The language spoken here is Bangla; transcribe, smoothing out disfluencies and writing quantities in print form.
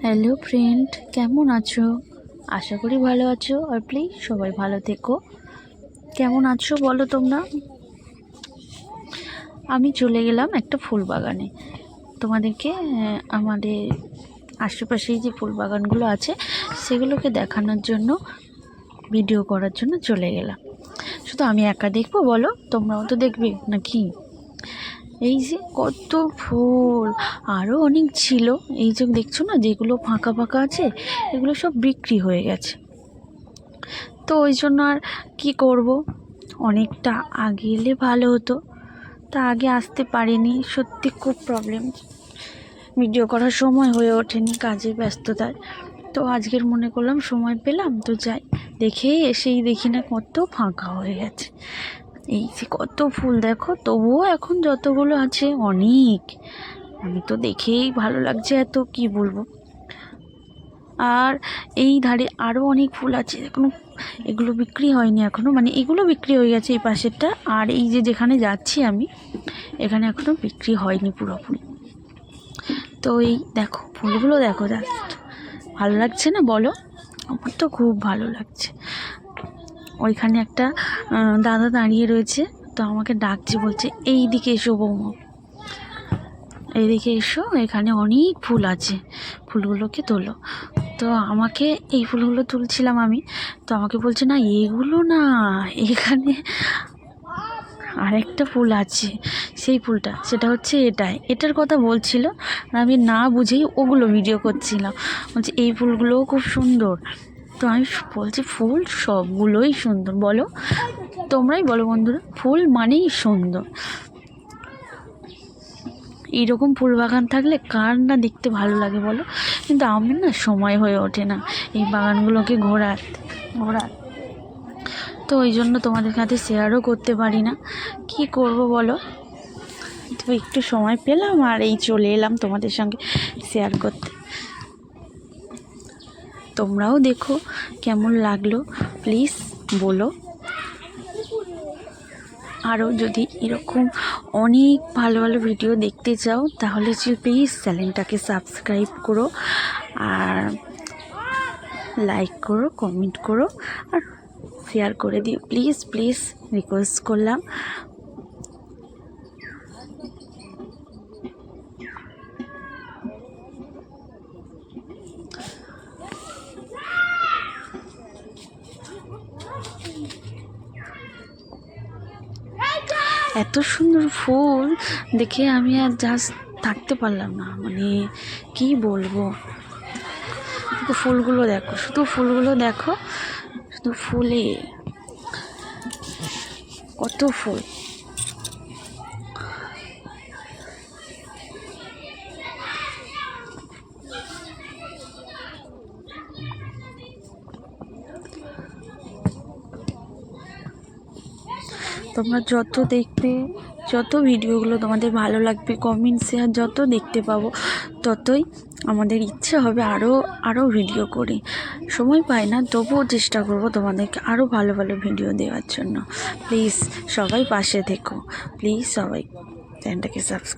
হ্যালো ফ্রেন্ড, কেমন আছো? আশা করি ভালো আছো। আর প্লিজ সবাই ভালো থেকো। কেমন আছো বলো তোমরা? আমি চলে গেলাম একটা ফুল বাগানে তোমাদেরকে আমাদের আশেপাশেই যে ফুল বাগানগুলো আছে সেগুলোকে দেখানোর জন্য, ভিডিও করার জন্য চলে গেলাম। শুধু আমি একা দেখবো বলো? তোমরাও তো দেখবে নাকি? এই যে কত ফুল, আরও অনেক ছিল। এই যে দেখছো না, যেগুলো ফাঁকা ফাঁকা আছে এগুলো সব বিক্রি হয়ে গেছে। তো ওই জন্য আর কী করব, অনেকটা আগে এলে ভালো হতো। তা আগে আসতে পারিনি, সত্যি খুব প্রবলেম, ভিডিও করার সময় হয়ে ওঠেনি কাজের ব্যস্ততায়। তো আজকের মনে করলাম সময় পেলাম তো যাই, দেখেই এসেই দেখি না কত ফাঁকা হয়ে গেছে। এই যে কত ফুল দেখো, তবুও এখন যতগুলো আছে অনেক, আমি তো দেখেই ভালো লাগছে এত, কি বলবো। আর এই ধারে আরও অনেক ফুল আছে এখনো, এগুলো বিক্রি হয়নি এখনও, মানে এগুলো বিক্রি হয়ে গেছে এই পাশেরটা। আর এই যে যেখানে যাচ্ছি আমি, এখানে এখনও বিক্রি হয়নি পুরোপুরি। তো এই দেখো ফুলগুলো দেখো, জাস্ট ভালো লাগছে না বলো? আমার তো খুব ভালো লাগছে। ওইখানে একটা দাদা দাঁড়িয়ে রয়েছে, তো আমাকে ডাকছে, বলছে এই দিকে এসো বৌমা, এইদিকে এসো, এখানে অনেক ফুল আছে, ফুলগুলোকে তোলো। তো আমাকে এই ফুলগুলো তুলছিলাম আমি, তো আমাকে বলছে না এগুলো না, এখানে আরেকটা ফুল আছে, সেই ফুলটা, সেটা হচ্ছে এটার কথা বলছিল। আর আমি না বুঝেই ওগুলো ভিডিও করছিলাম, বলছে এই ফুলগুলোও খুব সুন্দর। তো আমি বলছি ফুল সবগুলোই সুন্দর, বলো তোমরাই বলো বন্ধুরা, ফুল মানেই সুন্দর। এইরকম ফুল বাগান থাকলে কার না দেখতে ভালো লাগে বলো? কিন্তু আমার না সময় হয়ে ওঠে না এই বাগানগুলোকে ঘোরার। তো ওই জন্য তোমাদের কাছে শেয়ারও করতে পারি না, কি করব বলো। তো একটু সময় পেলাম আর এই চলে এলাম তোমাদের সঙ্গে শেয়ার করতে। তোমরাও দেখো কেমন লাগলো, প্লিজ বলো। আরও যদি এরকম অনেক ভালো ভালো ভিডিও দেখতে চাও তাহলে প্লিজ চ্যানেলটাকে সাবস্ক্রাইব করো, আর লাইক করো, কমেন্ট করো, আর শেয়ার করে দিও প্লিজ প্লিজ, রিকোয়েস্ট করলাম। এত সুন্দর ফুল দেখে আমি আর জাস্ট থাকতে পারলাম না, মানে কি বলবো। ফুলগুলো দেখো, শুধু ফুলগুলো দেখো, শুধু ফুলে কত ফুল। তোমরা যত দেখবে, যত ভিডিওগুলো তোমাদের ভালো লাগবে, কমেন্ট শেয়ার যত দেখতে পাবো, ততই আমাদের ইচ্ছে হবে আরও ভিডিও করি। সময় পাই না, তবুও চেষ্টা করব তোমাদেরকে আরও ভালো ভালো ভিডিও দেওয়ার জন্য। প্লিজ সবাই পাশে থেকো, প্লিজ সবাই চ্যানেলটাকে সাবস্ক্রাইব